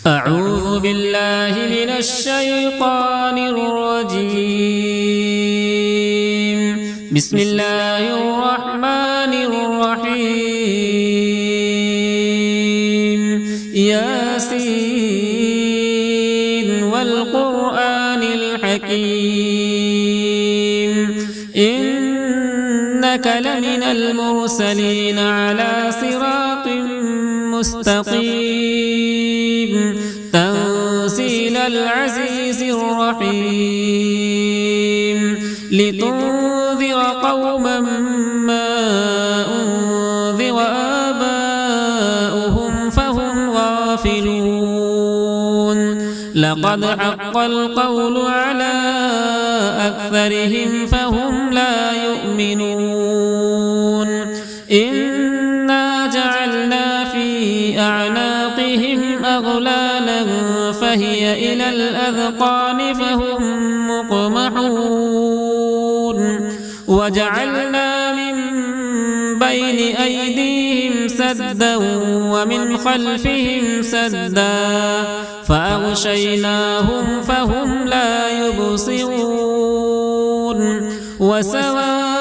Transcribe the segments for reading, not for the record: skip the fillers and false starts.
أعوذ بالله من الشيطان الرجيم. بسم الله الرحمن الرحيم. ياسين والقرآن الحكيم إنك لمن المرسلين على صراط مستقيم تنزيل العزيز الرحيم لتنذر قوما ما أنذر آباؤهم فهم غافلون لقد حق القول على أكثرهم فهم لا يؤمنون إنا جعلنا في أعناقهم أغلالا فهي إلى الأذقان فهم مقمحون وجعلنا من بين أيديهم سدا ومن خلفهم سدا فأغشيناهم فهم لا يبصرون وسواء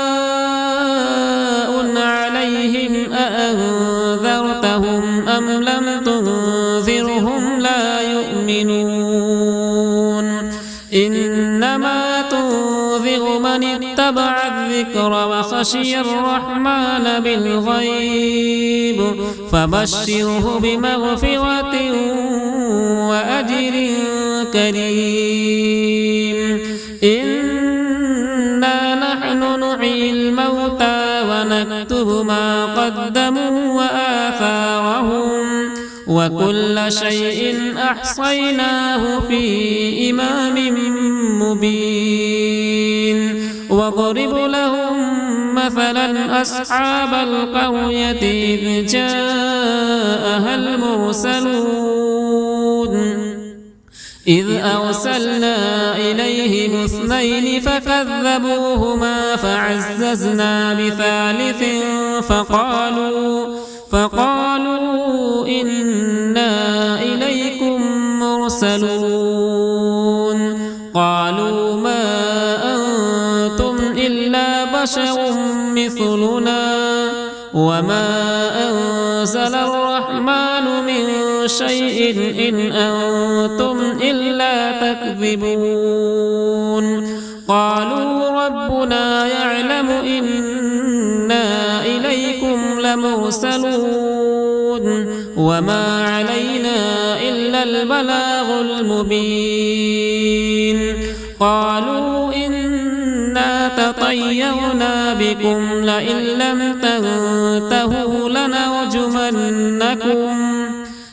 عليهم أأنذرتهم أم لم تنذرهم لا يؤمنون إنما تنذر من اتبع الذكر وخشي الرحمن بالغيب فبشره بمغفرة وأجر كريم إنا نحن نحيي الموتى ونكتب ما قدموا وآثارهم وكل شيء أحصيناه في إمام مبين واضرب لهم مثلا أصحاب القرية إذ جاءها المرسلون إذ أرسلنا إليهم اثنين فكذبوهما فعززنا بثالث فقالوا إنا إليكم مرسلون قالوا ما أنتم إلا بشر مثلنا وما أنزل الرحمن من شيء إن أنتم إلا تكذبون قالوا ربنا يعلم إنا إليكم لمرسلون وما علينا إلا البلاغ المبين قالوا إنا تطيرنا بكم لئن لم تنتهوا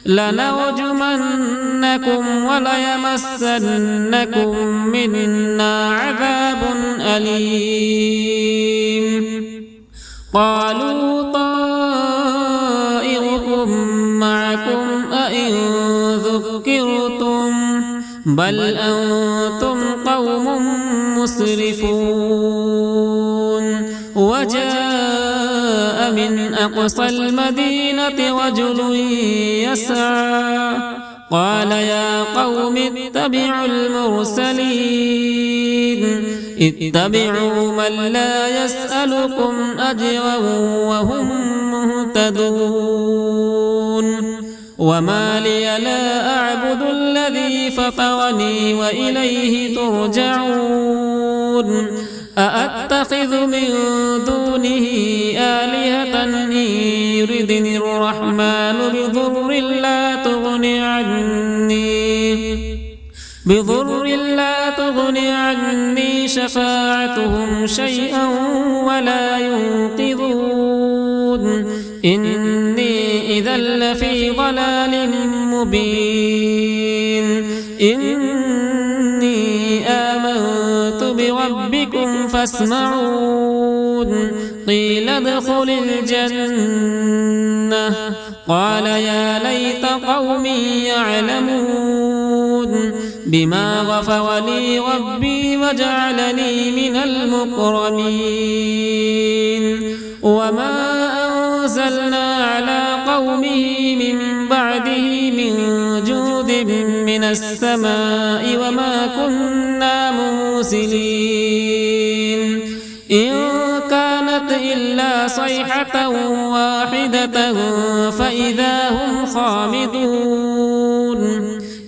لنرجمنكم وليمسنكم منا عذاب أليم قالوا طائركم معكم أئن ذكرتم بل أنتم قوم مسرفون وجاء من أقصى المدينة رجل يسعى قال يا قوم اتبعوا المرسلين اتبعوا من لا يسألكم أجرا وهم مهتدون وما لي لا أعبد الذي فطرني وإليه ترجعون أأتخذ من دونه آلهة إن يردني الرحمن بضر لا تغني عني شفاعتهم شيئا ولا ينقذون إني إذا لفي ضلال مبين إني آمنت بربكم فاسمعون قيل ادخل الجنة قال يا ليت قومي يعلمون بما غفر لي ربي وجعلني من المكرمين وما أنزلنا على قومه من بعده من جود جنود من السماء وما كنا مرسلين إن كانت إلا صيحة واحدة فإذا هم خامدون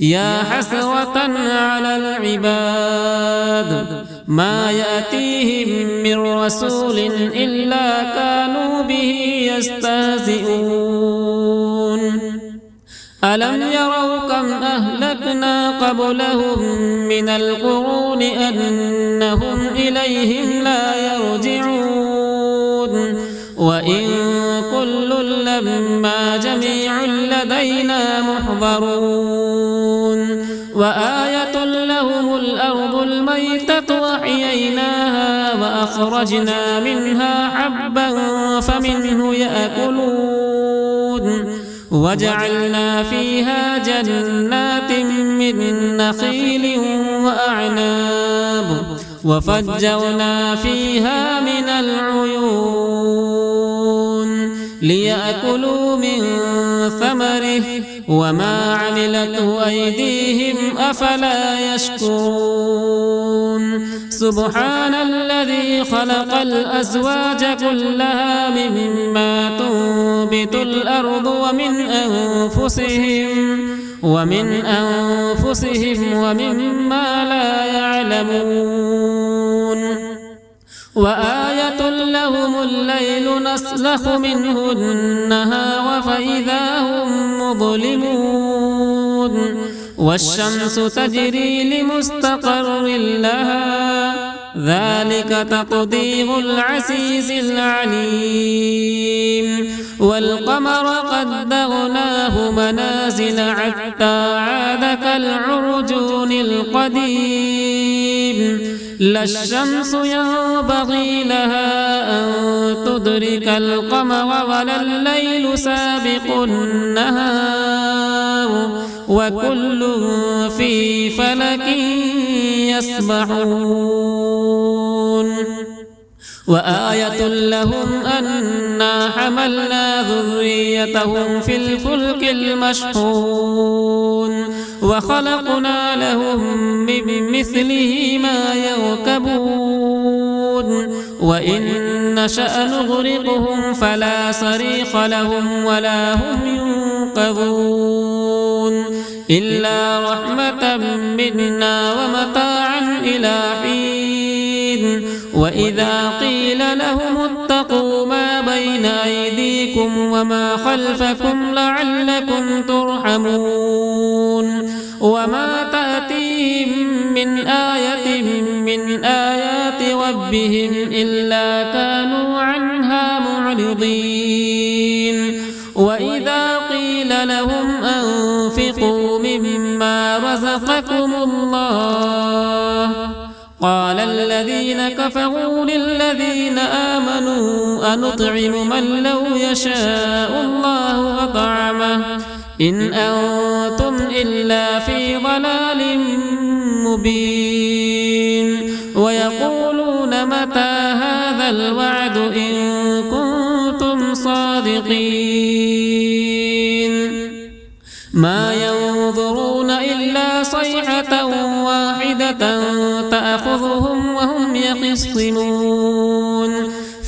يا حسرة على العباد ما يأتيهم من رسول إلا كانوا به يستهزئون ألم يروا كم أهلكنا قبلهم من القرون أنهم إليهم لا يرجعون وإن كل لما جميع لدينا محضرون وآية لهم الأرض الميتة وأحييناها وأخرجنا منها حبا فمنه يأكلون وجعلنا فيها جنات من نخيل وأعناب وفجرنا فيها من العيون ليأكلوا من ثمره وما عملته أيديهم أفلا يشكرون سبحان الذي خلق الأزواج كلها مما تنبت الأرض ومن أنفسهم ومما لا يعلمون وآية لهم الليل نسلخ منه النهار فإذا هم مظلمون والشمس تجري لمستقر لها ذلك تقدير العزيز العليم والقمر قدرناه منازل حتى عاد كالعرجون القديم لا الشمس ينبغي لها أن تدرك القمر ولا الليل سابق النهار وكل في فلك يسبحون وآية لهم أنا حملنا ذريتهم في الفلك المشحون وخلقنا لهم من مثله ما يركبون وإن نشأ نغرقهم فلا صريخ لهم ولا هم ينقذون إلا رحمة منا ومتاعا إلى حين وإذا قيل لهم اتقوا ما بين أيديكم وما خلفكم لعلكم ترحمون وما تأتيهم من آية من آيات ربهم إلا كانوا عنها معرضين وإذا قيل لهم أنفقوا مما رزقكم الله قال الذين كفروا للذين آمنوا أنطعم من لو يشاء الله أطعمه إن أنتم إلا في ضلال مبين ويقولون متى هذا الوعد إن كنتم صادقين ما ينظرون إلا صيحة واحدة تأخذهم وهم يخصمون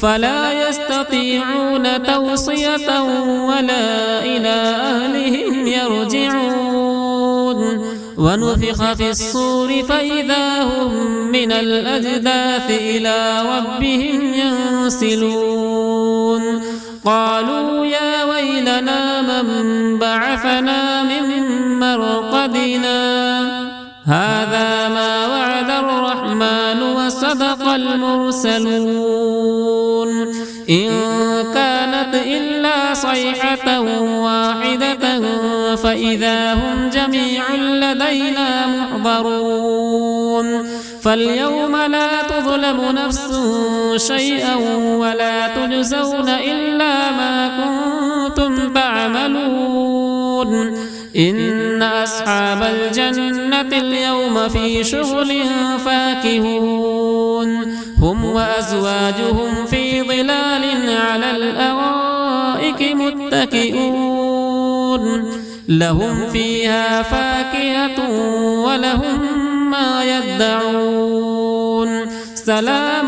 فلا يستطيعون توصية ولا إلى أهلهم يرجعون ونفخ في الصور فإذا هم من الأجداث إلى ربهم ينسلون قالوا يا ويلنا من بعثنا من مرقدنا هذا ما وعد الرحمن وصدق المرسلون إن كانت إلا صيحة واحدة فإذا هم جميع لدينا محضرون فاليوم لا تظلم نفس شيئا ولا تجزون إلا ما كنتم تعملون إن أصحاب الجنة اليوم في شغل فاكهون هم وأزواجهم في ظلال على الأرائك متكئون لهم فيها فاكهة ولهم ما يدعون سلام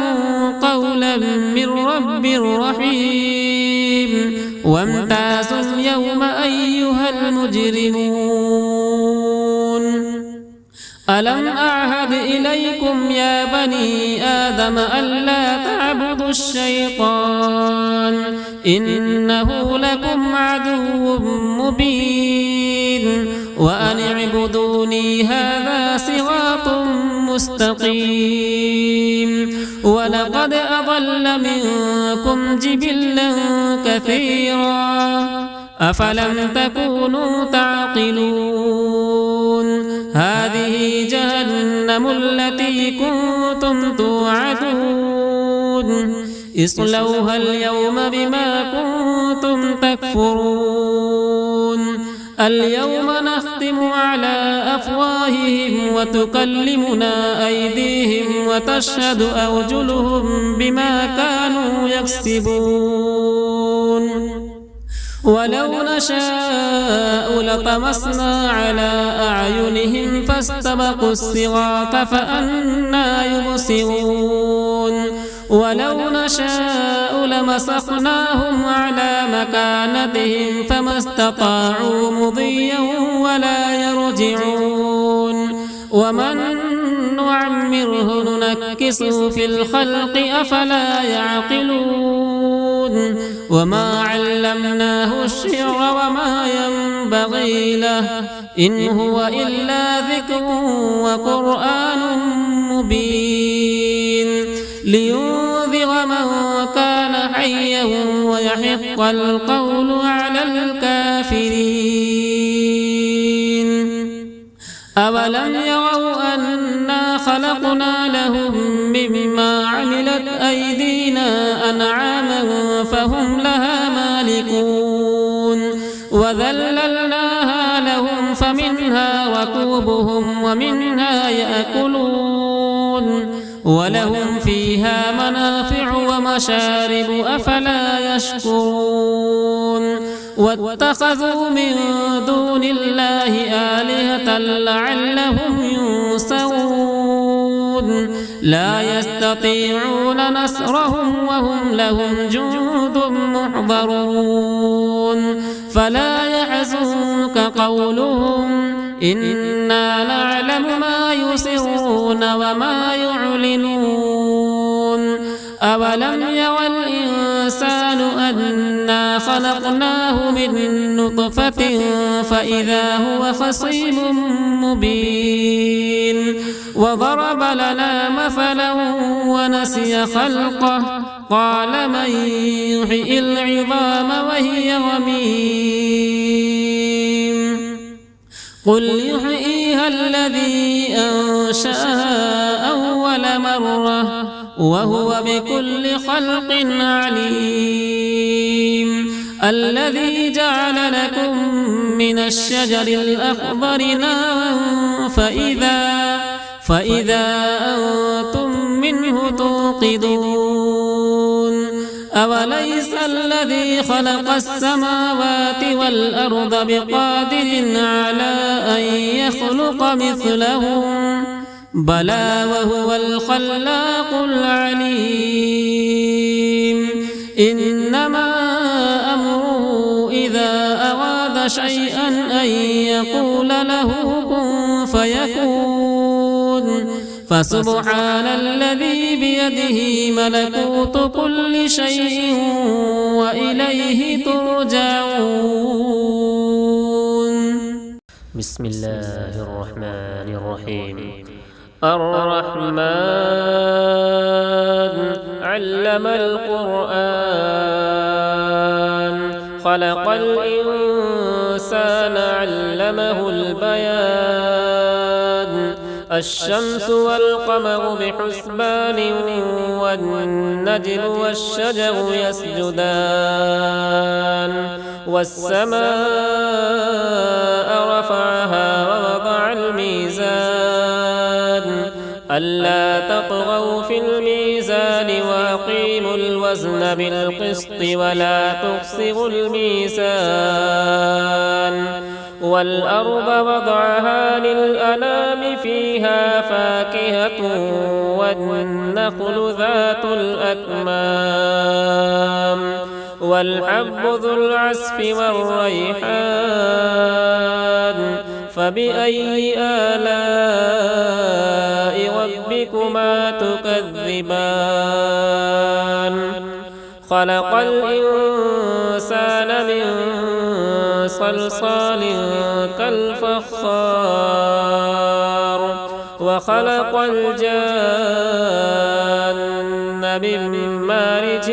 قولا من رب رحيم وامتازوا اليوم أيها المجرمون ألم أعهد إليكم يا بني آدم ألا تعبدوا الشيطان إنه لكم عدو مبين وأن اعبدوني هذا صراط مستقيم ولقد أضل منكم جبلا كثيرا أفلم تكونوا تعقلون هذه جهنم التي كنتم توعدون اصلوها اليوم بما كنتم تكفرون اليوم نختم على أفواههم وتكلمنا أيديهم وتشهد أرجلهم بما كانوا يكسبون ولو نشاء لطمسنا على أعينهم فاستبقوا الصراط فأنى يبصرون ولو نشاء لمسخناهم على مكانتهم فما استطاعوا مضيا ولا يرجعون ومن نعمره ننكسه في الخلق أفلا يعقلون وما علمناه الشعر وما ينبغي له إن هو إلا ذكر وقرآن مبين لينذر من كان حيا ويحق القول على الكافرين أولم يروا أنا خلقنا لهم مما عملت أيدينا أنعاما فهم لها مالكون وذللناها لهم فمنها ركوبهم ومنها يأكلون ولهم فيها منافع ومشارب أفلا يشكرون واتخذوا من دون الله آلهة لعلهم ينصرون لا يستطيعون نصرهم وهم لهم جند محضرون فلا يحزنك قولهم إنا نعلم ما يسرون وما يعلنون أولم يرى الإنسان أنا خلقناه من نطفة فإذا هو خصيم مبين وضرب لنا مثلا ونسي خلقه قال من يحيي العظام وهي رميم قل يحييها الذي أنشأها أول مرة وهو بكل خلق عليم الذي جعل لكم من الشجر الأخضر نارا فإذا أنتم منه توقدون أوليس الذي خلق السماوات والأرض بقادر على أن يخلق مثلهم بلى وهو الخلاق العليم إنما أمره إذا أراد شيئا أن يقول له كن فيكون فسبحان الذي بيده ملكوت كل شيء وإليه ترجعون بسم الله الرحمن الرحيم الرحمن علم القرآن خلق الإنسان علمه البيان الشمس والقمر بحسبان والنجم والشجر يسجدان والسماء رفعها ووضع الميزان ألا تطغوا في الميزان وأقيموا الوزن بالقسط ولا تخسروا الميزان والأرض وضعها للأنام فيها فاكهة والنخل ذات الأكمام والحب ذو العصف والريحان فبأي آلاء ربكما تكذبان خلق الإنسان من صلصال كالفخار وخلق الجان من مارج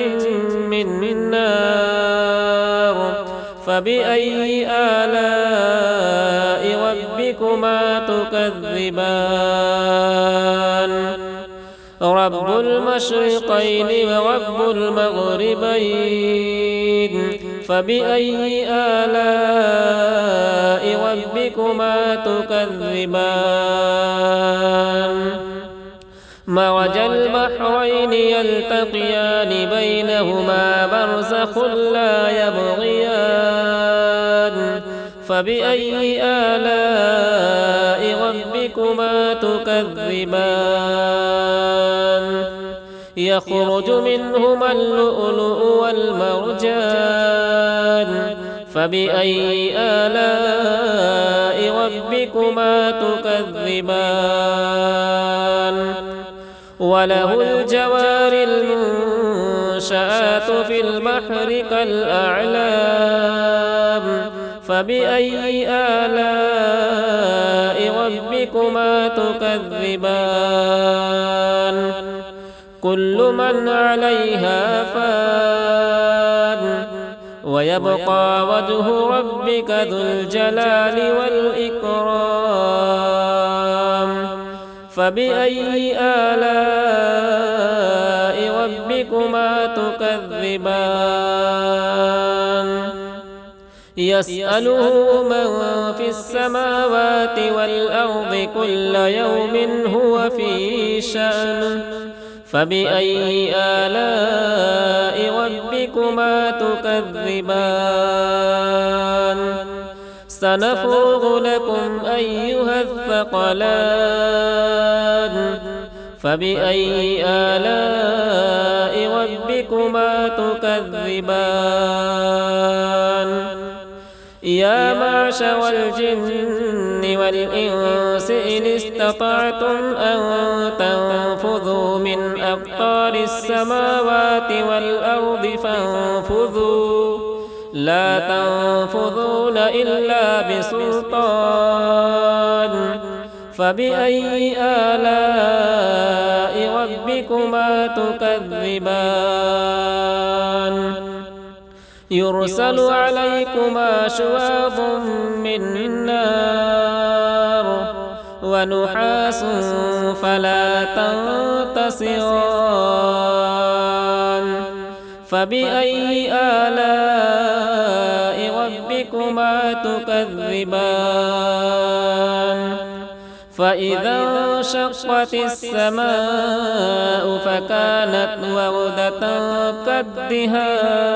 من نار فبأي آلاء ربكما تكذبان رب المشرقين ورب المغربين فبأي آلاء ربكما تكذبان مرج البحرين يلتقيان بينهما برزخ لا يبغيان فبأي آلاء ربكما تكذبان يخرج منهما اللؤلؤ والمرجان فبأي آلاء ربكما تكذبان وله الجوار المنشآت في البحر كالأعلام فبأي آلاء ربكما تكذبان كل من عليها فان ويبقى وجه ربك ذو الجلال والإكرام فبأي آلاء ربكما تكذبان يسأله من في السماوات والأرض كل يوم هو في شأن فبأي آلاء ربكما تكذبان سنفرغ لكم أيها الثقلان فبأي آلاء ربكما تكذبان يا معشر الجن والإنس إن استطعتم أن تنفذوا من أقطار السماوات والأرض فانفذوا لا تنفذون إلا بسلطان فبأي آلاء ربكما تكذبان يرسل عليكما شواظ من نار ونحاس فلا تنتصران فبأي آلاء ربكما تكذبان فإذا انشقت السماء فكانت وردة كالدهان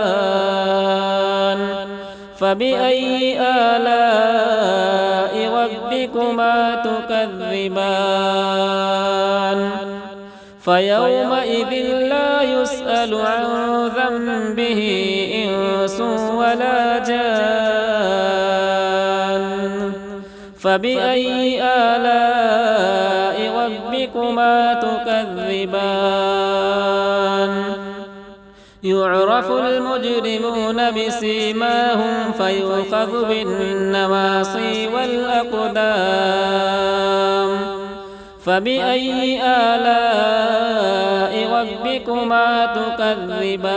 فبأي آلاء ربكما تكذبان فيومئذ لا يسأل عن ذنبه إنس ولا جان فبأي آلاء ربكما تكذبان يعرف المجرمون بسيماهم فيؤخذ بالنواصي والأقدام فبأي آلاء ربكما تكذبان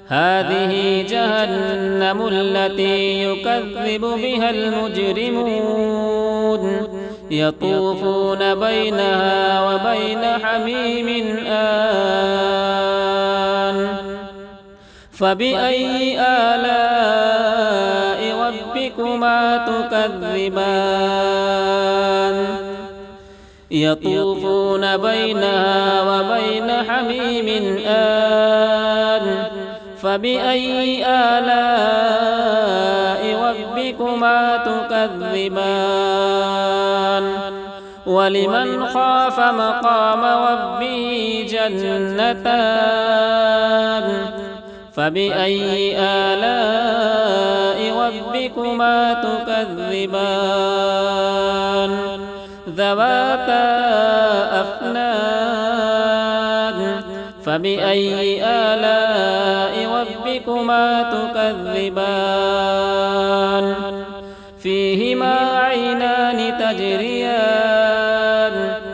هذه جهنم التي يكذب بها المجرمون يطوفون بينها وبين حميم آن فبأي آلاء ربكما تكذبان يطوفون بينها وبين حميم آن فبأي آلاء ربكما تكذبان ولمن خاف مقام ربه جنتان فبأي آلاء ربكما تكذبان ذواتا أفنان فبأي آلاء ربكما تكذبان فيهما عينان تجريان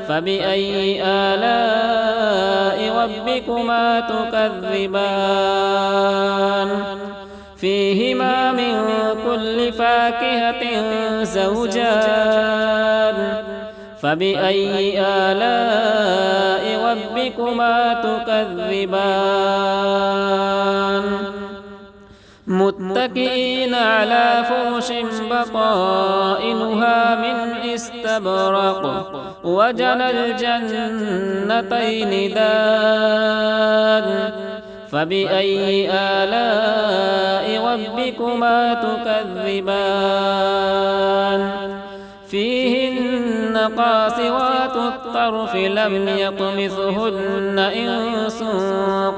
فبأي آلاء ربكما تكذبان فيهما من كل فاكهة زوجان فبأي آلاء ربكما تكذبان متكئين على فرش بطائنها من استبرق وجنى الجنتين دان فبأي آلاء ربكما تكذبان فيهن قاصرات الطرف لم يطمثهن إنس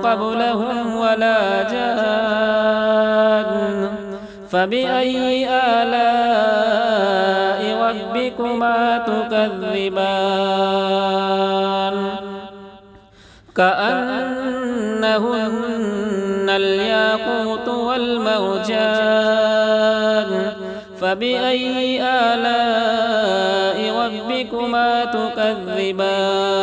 قبلهم ولا جان فبأي آلاء ربكما تكذبان كأنهن الياقوت والمرجان فبأي آلاء ربكما تكذبان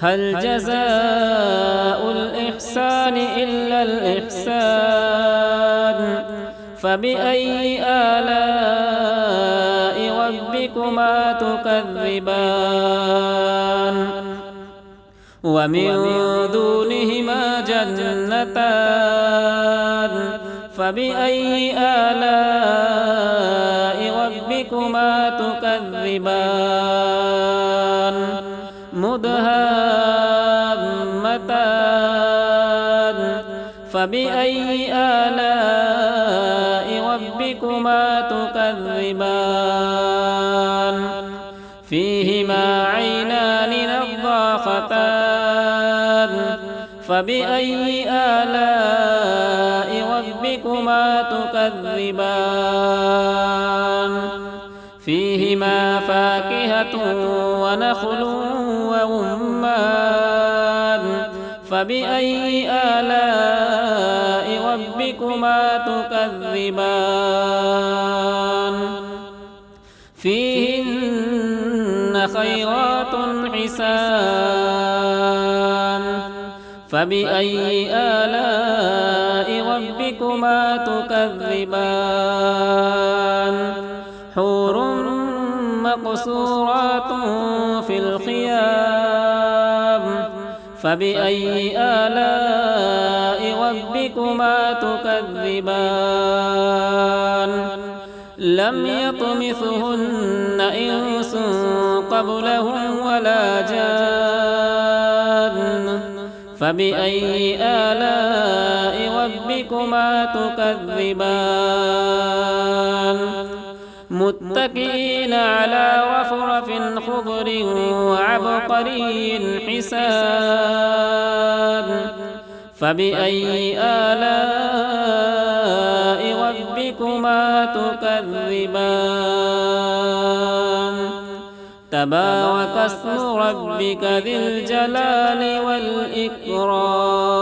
هل جزاء الإحسان إلا الإحسان فبأي آلاء ربكما تكذبان ومن دونهما جنتان فبأي آلاء ربكما تكذبان مدهامتان فبأي آلاء ربكما تكذبان فيهما عينان نضاختان فبأي آلاء ربكما تكذبان فيهما فاكهة ونخل ورمان فبأي آلاء ربكما تكذبان فيهن خيرات حسان فبأي آلاء ربكما تكذبان حور مقصورات في الخيام فبأي آلاء ربكما تكذبان لم يطمثهن إنس قبلهم ولا جان فبأي آلاء ربكما تكذبان متكئين على رفرف خضر وعبقري حسان فبأي آلاء ربكما تكذبان تبارك اسم ربك ذي الجلال والإكرام